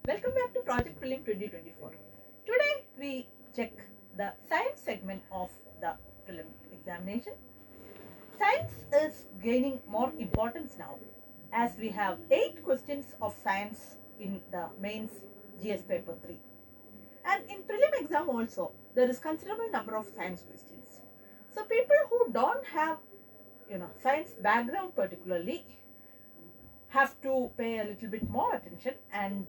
Welcome back to Project Prelim 2024. Today we check the science segment of the prelim examination. Science is gaining more importance now as we have 8 questions of science in the mains GS paper 3. And in prelim exam also there is considerable number of science questions. So people who don't have science background particularly have to pay a little bit more attention, and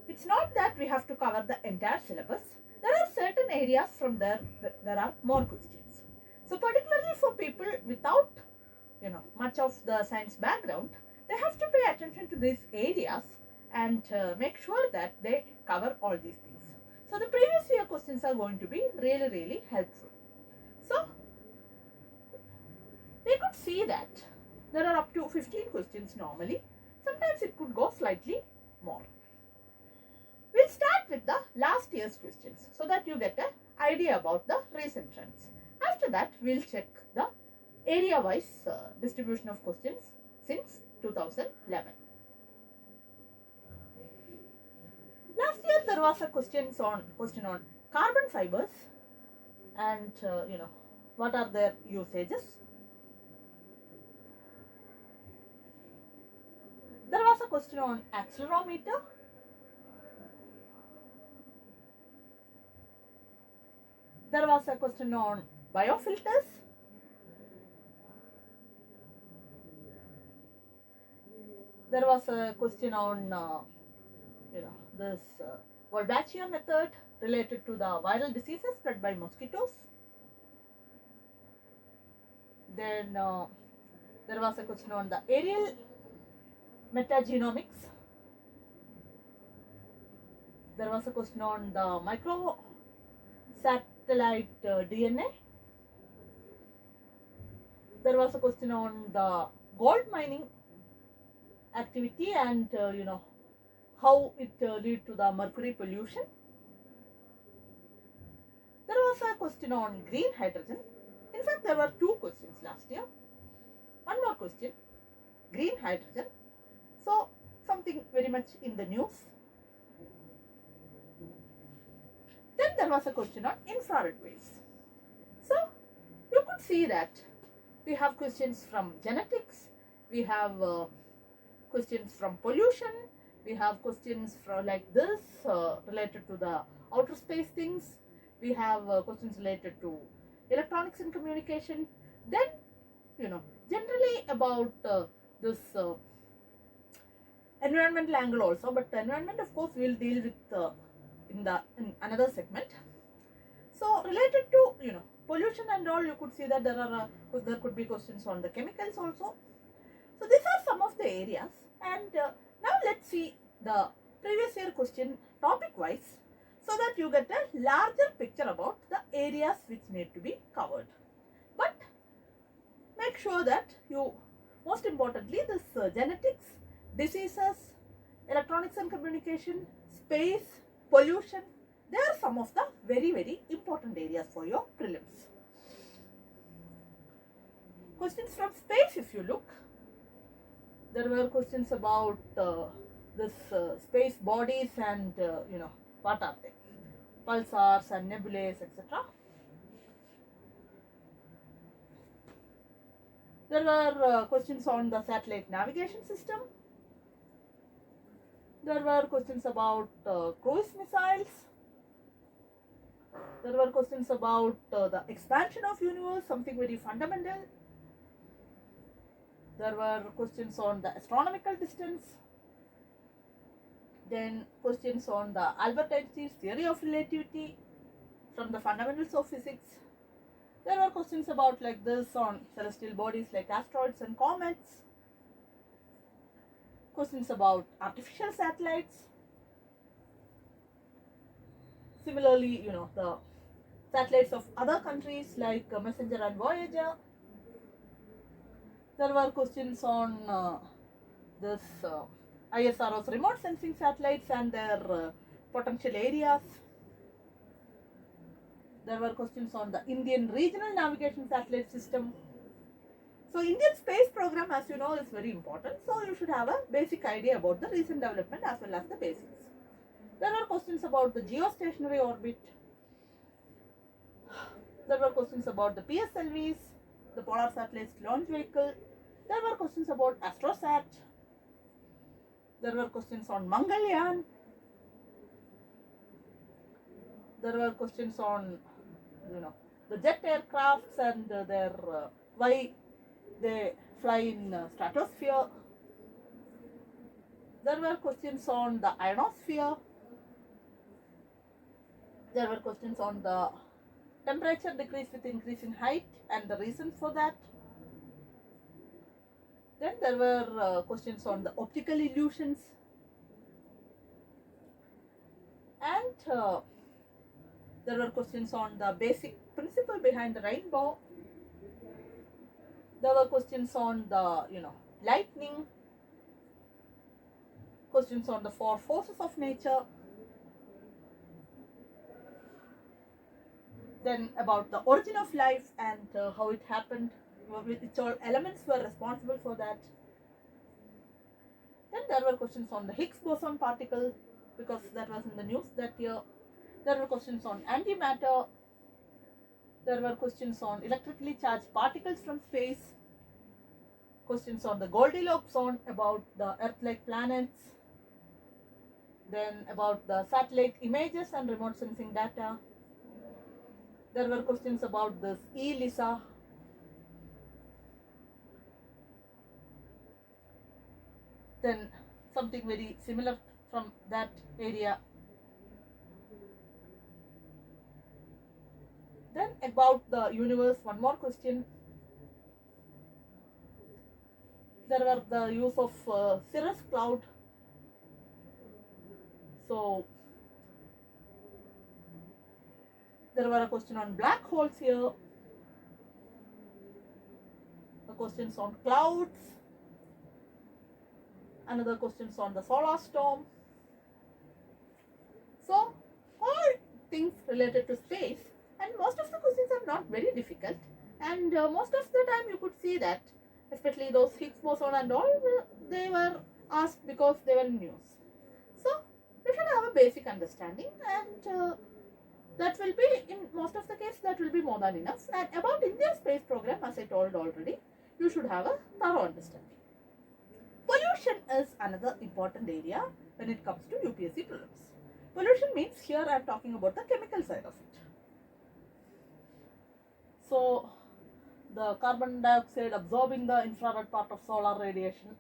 it's not that we have to cover the entire syllabus. There are certain areas from there that there are more questions. So particularly for people without much of the science background, they have to pay attention to these areas and make sure that they cover all these things. So the previous year questions are going to be really helpful. So we could see that there are up to 15 questions normally. Sometimes it could go slightly more. We'll start with the last year's questions so that you get an idea about the recent trends. After that, we'll check the area-wise distribution of questions since 2011. Last year there was a question on carbon fibers and what are their usages. There was a question on accelerometer. There was a question on biofilters. There was a question on this Wolbachia method related to the viral diseases spread by mosquitoes. Then there was a question on the aerial metagenomics. There was a question on the microsatellite DNA. There was a question on the gold mining activity and how it lead to the mercury pollution. There was a question on green hydrogen. In fact, there were 2 questions last year. One more question, green hydrogen. So something very much in the news. Then there was a question on infrared waves. So you could see that we have questions from genetics, we have questions from pollution, we have questions from like this related to the outer space things, we have questions related to electronics and communication. Then generally about this environmental angle also, but environment of course we will deal with in another segment. So related to pollution and all, you could see that there could be questions on the chemicals also. So these are some of the areas, and now let's see the previous year question topic wise so that you get a larger picture about the areas which need to be covered. But make sure that you, most importantly, this genetics, diseases, electronics and communication, space, pollution, they are some of the very important areas for your prelims. Questions from space, if you look, there were questions about this space bodies and what are they, pulsars and nebulae, etc. There were questions on the satellite navigation system. There were questions about cruise missiles. There were questions about the expansion of universe, something very fundamental. There were questions on the astronomical distance. Then questions on the Albert Einstein's theory of relativity from the fundamentals of physics. There were questions about like this on celestial bodies like asteroids and comets. Questions about artificial satellites. Similarly, the satellites of other countries like Messenger and Voyager. There were questions on this ISRO's remote sensing satellites and their potential areas. There were questions on the Indian regional navigation satellite system. So Indian space program, as you know, is very important. So you should have a basic idea about the recent development as well as the basics. There were questions about the geostationary orbit. There were questions about the PSLVs, the Polar Satellites Launch Vehicle. There were questions about AstroSat. There were questions on Mangalyaan. There were questions on, the jet aircrafts and their why they fly in stratosphere. There were questions on the ionosphere. There were questions on the temperature decrease with increase in height and the reasons for that. Then there were questions on the optical illusions. And there were questions on the basic principle behind the rainbow. There were questions on the, lightning. Questions on the four forces of nature. Then about the origin of life and how it happened, which all elements were responsible for that. Then there were questions on the Higgs boson particle, because that was in the news that year. There were questions on antimatter. There were questions on electrically charged particles from space. Questions on the Goldilocks zone, about the Earth-like planets. Then about the satellite images and remote sensing data. There were questions about this ELISA. Then something very similar from that area. Then about the universe, one more question. There were the use of cirrus cloud. So there were a question on black holes here, the questions on clouds, another questions on the solar storm. So all things related to space, and most of the questions are not very difficult, and most of the time you could see that, especially those Higgs boson and all, they were asked because they were in news. So you should have a basic understanding, and that will be, in most of the case, that will be more than enough. And about India's space program, as I told already, you should have a thorough understanding. Pollution is another important area when it comes to UPSC prelims. Pollution means, here I am talking about the chemical side of it. So the carbon dioxide absorbing the infrared part of solar radiation.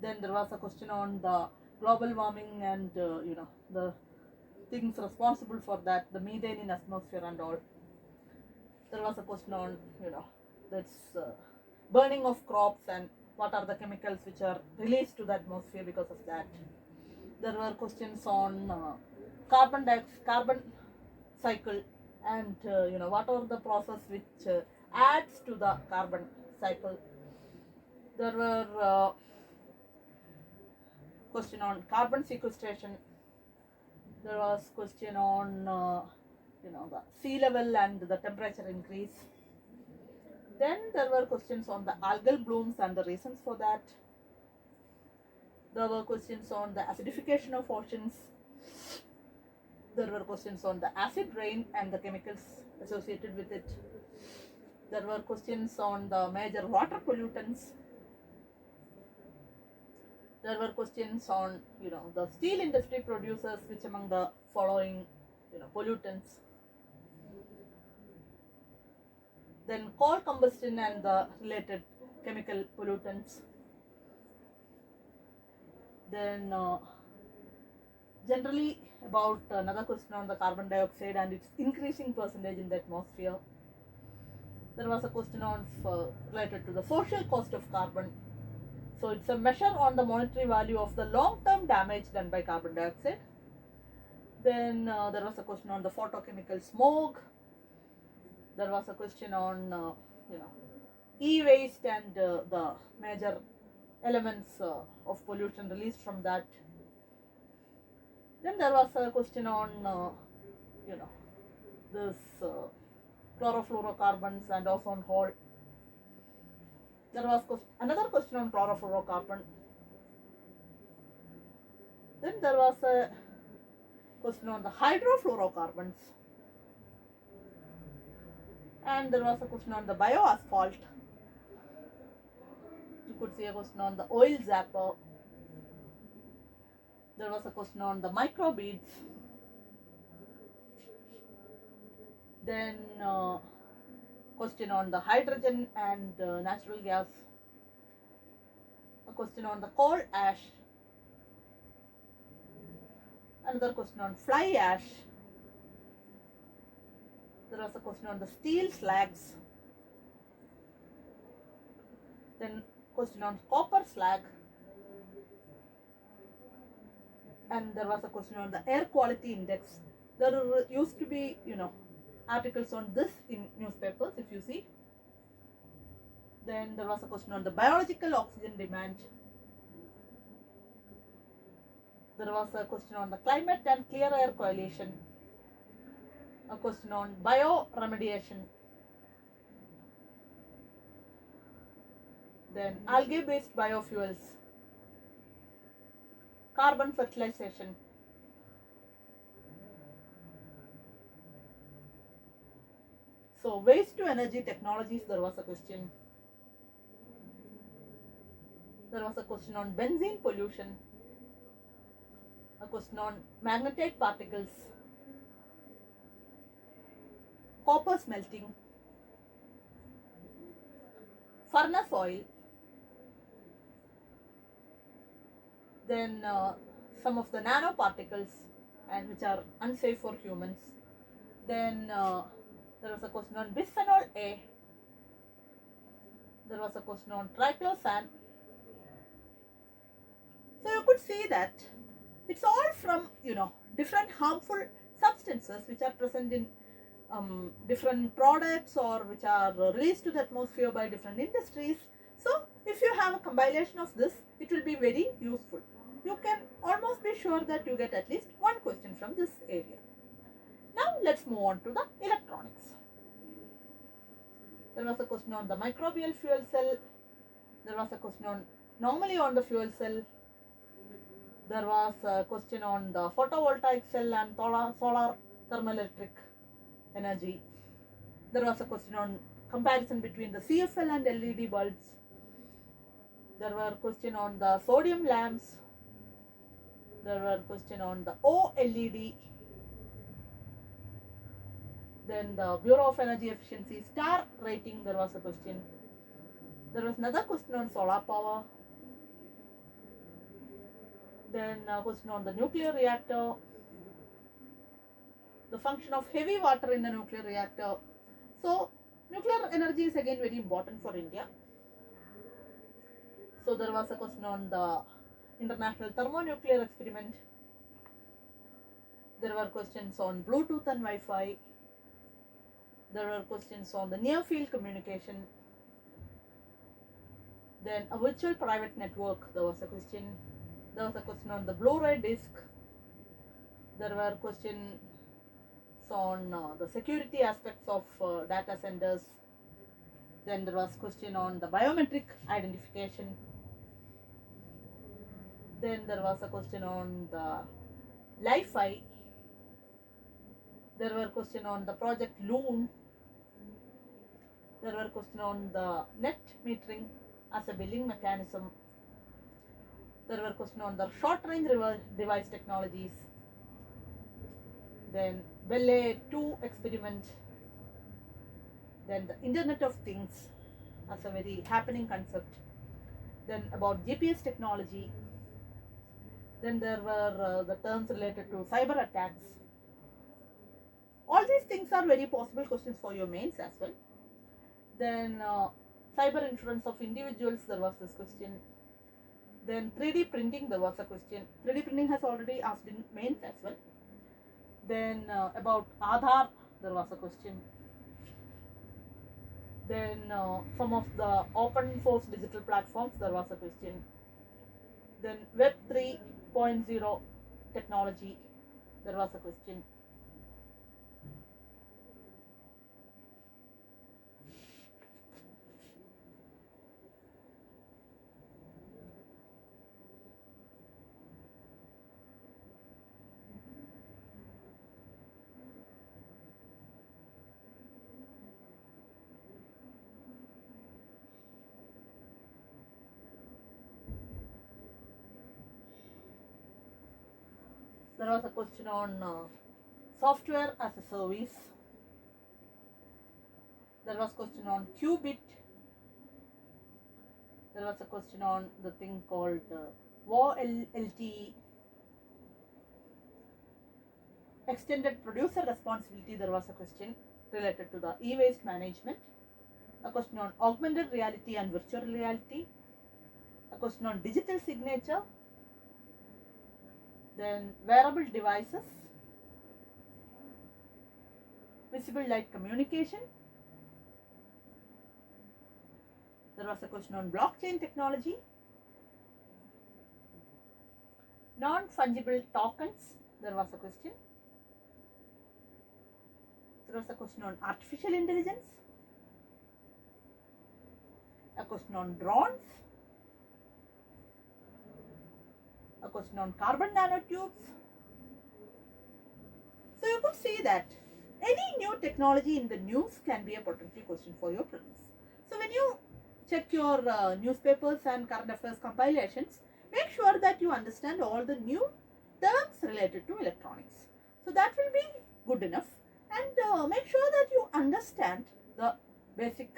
Then there was a question on the global warming and the things responsible for that, the methane in atmosphere and all. There was a question on this burning of crops and what are the chemicals which are released to the atmosphere because of that. There were questions on carbon cycle and what are the process which adds to the carbon cycle. There were question on carbon sequestration. There was question on the sea level and the temperature increase. Then there were questions on the algal blooms and the reasons for that. There were questions on the acidification of oceans. There were questions on the acid rain and the chemicals associated with it. There were questions on the major water pollutants. There were questions on the steel industry produces which among the following pollutants. Then coal combustion and the related chemical pollutants. Then generally about another question on the carbon dioxide and its increasing percentage in the atmosphere. There was a question on related to the social cost of carbon. So it's a measure on the monetary value of the long-term damage done by carbon dioxide. Then there was a question on the photochemical smoke. There was a question on e-waste and the major elements of pollution released from that. Then there was a question on this chlorofluorocarbons and ozone hole. There was another question on chlorofluorocarbon. Then there was a question on the hydrofluorocarbons. And there was a question on the bioasphalt. You could see a question on the oil zapper. There was a question on the microbeads. Then question on the hydrogen and natural gas. A question on the coal ash. Another question on fly ash. There was a question on the steel slags. Then question on copper slag. And there was a question on the air quality index. There used to be, articles on this in newspapers, if you see. Then there was a question on the biological oxygen demand. There was a question on the climate and clear air coalition. A question on bioremediation. Then algae-based biofuels. Carbon fertilization. So waste to energy technologies, there was a question. There was a question on benzene pollution. A question on magnetite particles. Copper smelting. Furnace oil. Then some of the nanoparticles and which are unsafe for humans. Then there was a question on bisphenol A. There was a question on triclosan. So you could see that it's all from different harmful substances which are present in different products or which are released to the atmosphere by different industries. So if you have a compilation of this, it will be very useful. You can almost be sure that you get at least one question from this area. Now let's move on to the electronics. There was a question on the microbial fuel cell. There was a question on normally on the fuel cell. There was a question on the photovoltaic cell and solar thermoelectric energy. There was a question on comparison between the CFL and LED bulbs. There were question on the sodium lamps. There were question on the OLED. Then the Bureau of Energy Efficiency star rating, there was a question. There was another question on solar power. Then a question on the nuclear reactor. The function of heavy water in the nuclear reactor. So nuclear energy is again very important for India. So there was a question on the international thermonuclear experiment. There were questions on Bluetooth and Wi-Fi. There were questions on the near field communication. Then a virtual private network, there was a question. There was a question on the Blu-ray disc. There were questions on the security aspects of data centers. Then there was question on the biometric identification. Then there was a question on the Li-Fi. There were question on the project Loon. There were question on the net metering as a billing mechanism. There were question on the short range device technologies. Then Belle 2 experiment. Then the Internet of Things as a very happening concept. Then about GPS technology. Then there were the terms related to cyber attacks. All these things are very possible questions for your mains as well. Then cyber insurance of individuals, there was this question. Then 3D printing, there was a question. 3D printing has already asked in mains as well. Then about Aadhaar, there was a question. Then some of the open source digital platforms, there was a question. Then Web 3.0 technology, there was a question. There was a question on software as a service. There was a question on qubit. There was a question on the thing called VoLTE. Extended producer responsibility. There was a question related to the e-waste management. A question on augmented reality and virtual reality. A question on digital signature. Then wearable devices. Visible light communication. There was a question on blockchain technology. Non-fungible tokens. There was a question. There was a question on artificial intelligence. A question on drones. A question on carbon nanotubes. So you could see that any new technology in the news can be a potential question for your prelims. So when you check your newspapers and current affairs compilations, make sure that you understand all the new terms related to electronics. So that will be good enough, and make sure that you understand the basic,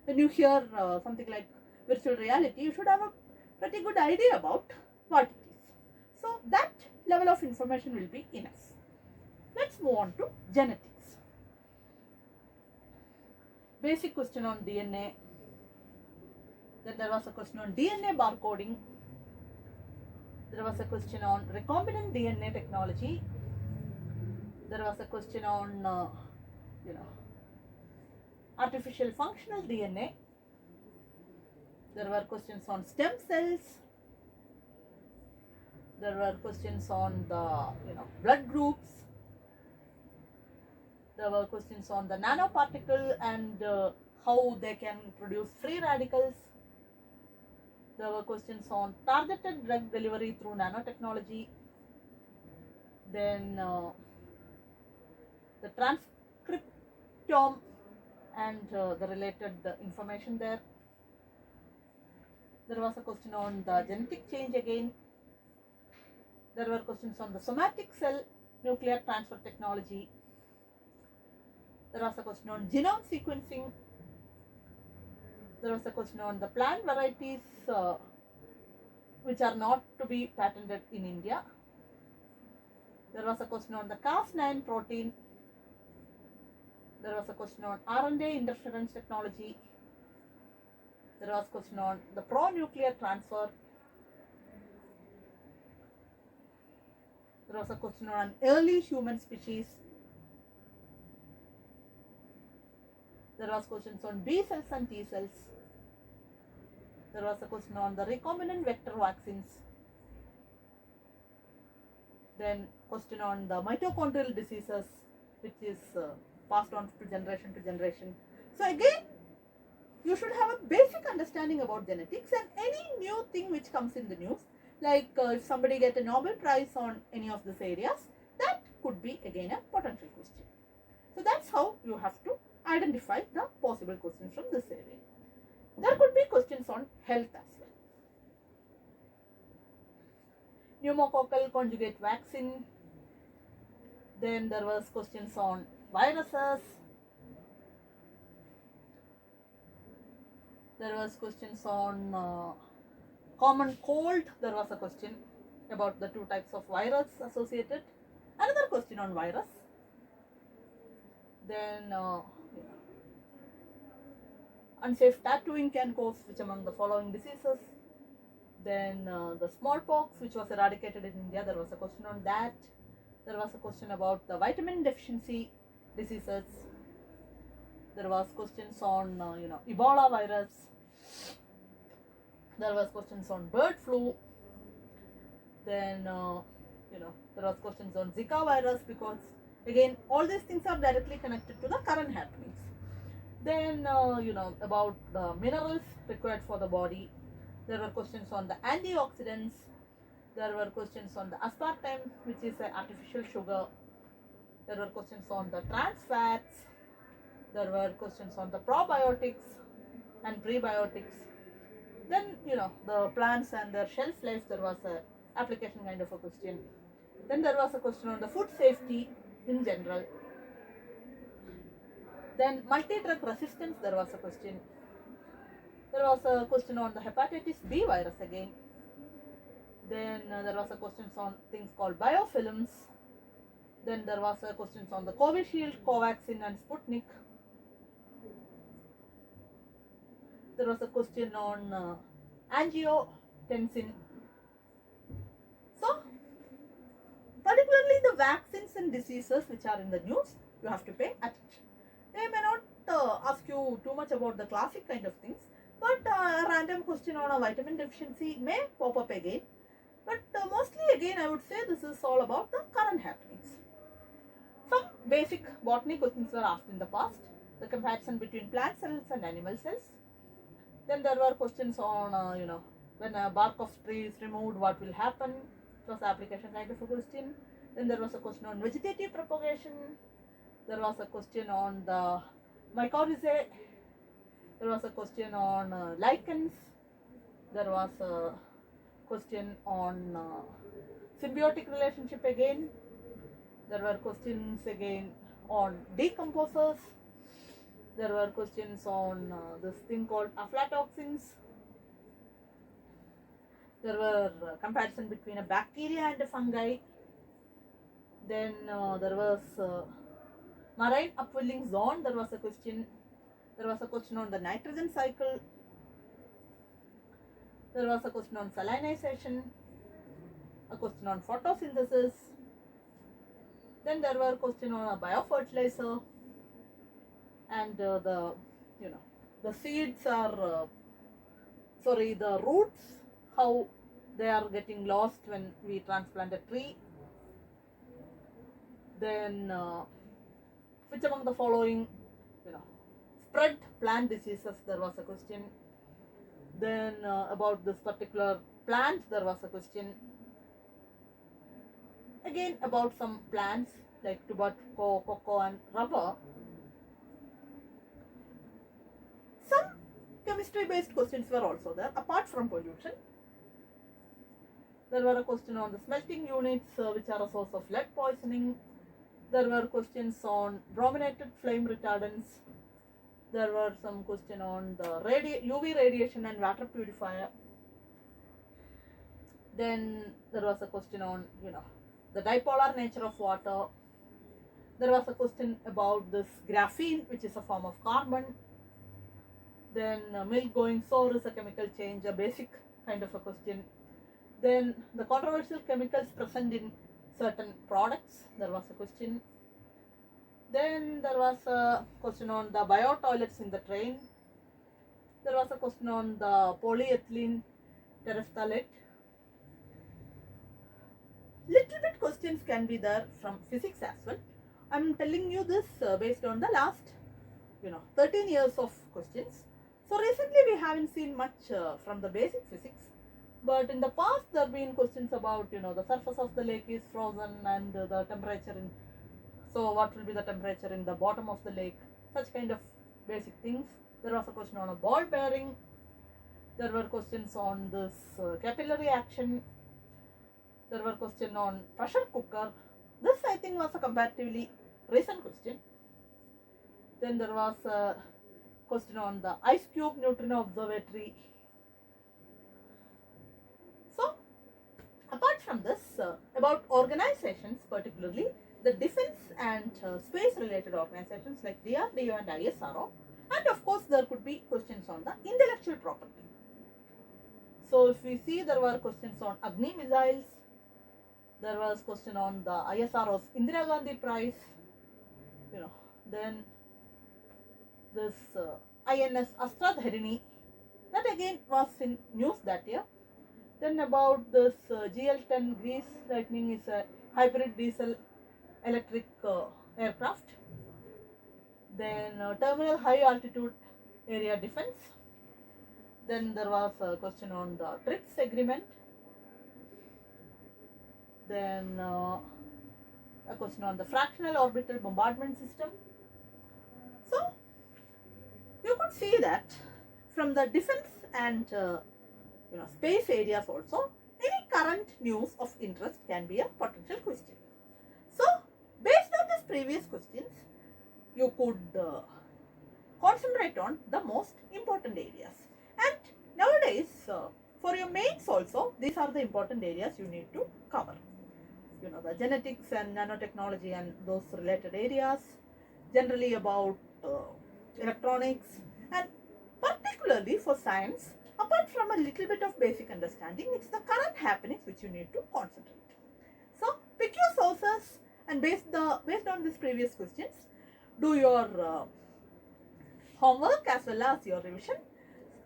when you hear something like virtual reality, you should have a pretty good idea about what it is. So that level of information will be enough. Let's move on to genetics. Basic question on DNA. Then there was a question on DNA barcoding. There was a question on recombinant DNA technology. There was a question on, artificial functional DNA. There were questions on stem cells. There were questions on the, blood groups. There were questions on the nanoparticle and how they can produce free radicals. There were questions on targeted drug delivery through nanotechnology. Then the transcriptome and the related information there. There was a question on the genetic change again. There were questions on the somatic cell nuclear transfer technology. There was a question on genome sequencing. There was a question on the plant varieties which are not to be patented in India. There was a question on the Cas9 protein. There was a question on RNA interference technology. There was a question on the pro-nuclear transfer. There was a question on early human species. There was questions on B cells and T cells. There was a question on the recombinant vector vaccines. Then question on the mitochondrial diseases, which is passed on to generation. So again, you should have a basic understanding about genetics, and any new thing which comes in the news, like if somebody gets a Nobel Prize on any of these areas, that could be again a potential question. So that's how you have to identify the possible questions from this area. There could be questions on health as well. Pneumococcal conjugate vaccine. Then there was questions on viruses. There was questions on common cold. There was a question about the two types of virus associated. Another question on virus. Then unsafe tattooing can cause which among the following diseases. Then the smallpox, which was eradicated in India, there was a question on that. There was a question about the vitamin deficiency diseases. There was questions on Ebola virus. There was questions on bird flu. Then there was questions on Zika virus, because again all these things are directly connected to the current happenings. Then about the minerals required for the body. There were questions on the antioxidants. There were questions on the aspartame, which is an artificial sugar. There were questions on the trans fats. There were questions on the probiotics and prebiotics. Then the plants and their shelf life, there was a application kind of a question. Then there was a question on the food safety in general. Then multi-drug resistance, there was a question. There was a question on the hepatitis B virus again. Then there was a question on things called biofilms. Then there was a question on the Covishield, Covaxin and Sputnik. There was a question on angiotensin. So, particularly the vaccines and diseases which are in the news, you have to pay attention. They may not ask you too much about the classic kind of things, but a random question on a vitamin deficiency may pop up again. But mostly again, I would say this is all about the current happenings. Some basic botany questions were asked in the past, the comparison between plant cells and animal cells. Then there were questions on, when a bark of tree is removed, what will happen? It was application kind of a question. Then there was a question on vegetative propagation. There was a question on the mycorrhizae. There was a question on lichens. There was a question on symbiotic relationship again. There were questions again on decomposers. There were questions on this thing called aflatoxins. There were comparison between a bacteria and a fungi. Then there was marine upwelling zone. There was a question. There was a question on the nitrogen cycle. There was a question on salinization. A question on photosynthesis. Then there were questions on a biofertilizer. And the seeds are the roots, how they are getting lost when we transplant a tree. Then which among the following spread plant diseases, there was a question. Then about this particular plant, there was a question. Again about some plants like tobacco, cocoa and rubber. Some chemistry based questions were also there apart from pollution. There were a question on the smelting units which are a source of lead poisoning. There were questions on brominated flame retardants. There were some questions on the UV radiation and water purifier. Then there was a question on the dipolar nature of water. There was a question about this graphene, which is a form of carbon. Then milk going sour is a chemical change, a basic kind of a question. Then the controversial chemicals present in certain products, there was a question. Then there was a question on the bio toilets in the train. There was a question on the polyethylene terephthalate. Little bit questions can be there from physics as well. I'm telling you this based on the last 13 years of questions. So recently we haven't seen much from the basic physics, but in the past there have been questions about the surface of the lake is frozen and the temperature so what will be the temperature in the bottom of the lake, such kind of basic things. There was a question on a ball bearing. There were questions on this capillary action. There were questions on pressure cooker. This I think was a comparatively recent question. Then there was a question on the ice cube neutrino observatory. So apart from this, about organizations, particularly the defense and space related organizations like DRDO and ISRO, and of course there could be questions on the intellectual property. So if we see, there were questions on Agni missiles. There was question on the ISRO's Indira Gandhi Prize. Then this INS Astradharini, that again was in news that year. Then about this GL-10 Greece Lightning is a hybrid diesel electric aircraft. Then terminal high altitude area defense. Then there was a question on the TRIPS agreement. Then a question on the fractional orbital bombardment system. So you could see that from the defense and space areas also, any current news of interest can be a potential question. So, based on these previous questions, you could concentrate on the most important areas. And nowadays, for your mains also, these are the important areas you need to cover. You know, the genetics and nanotechnology and those related areas, generally about electronics, and particularly for science, apart from a little bit of basic understanding, it's the current happenings which you need to concentrate. So pick your sources and based on these previous questions, do your homework as well as your revision.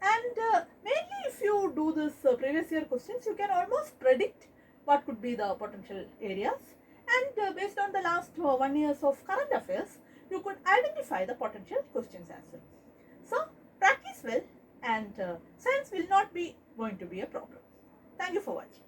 And mainly if you do this previous year questions, you can almost predict what could be the potential areas. And based on the last 1 years of current affairs, you could identify the potential questions as well. So practice well, and science will not be going to be a problem. Thank you for watching.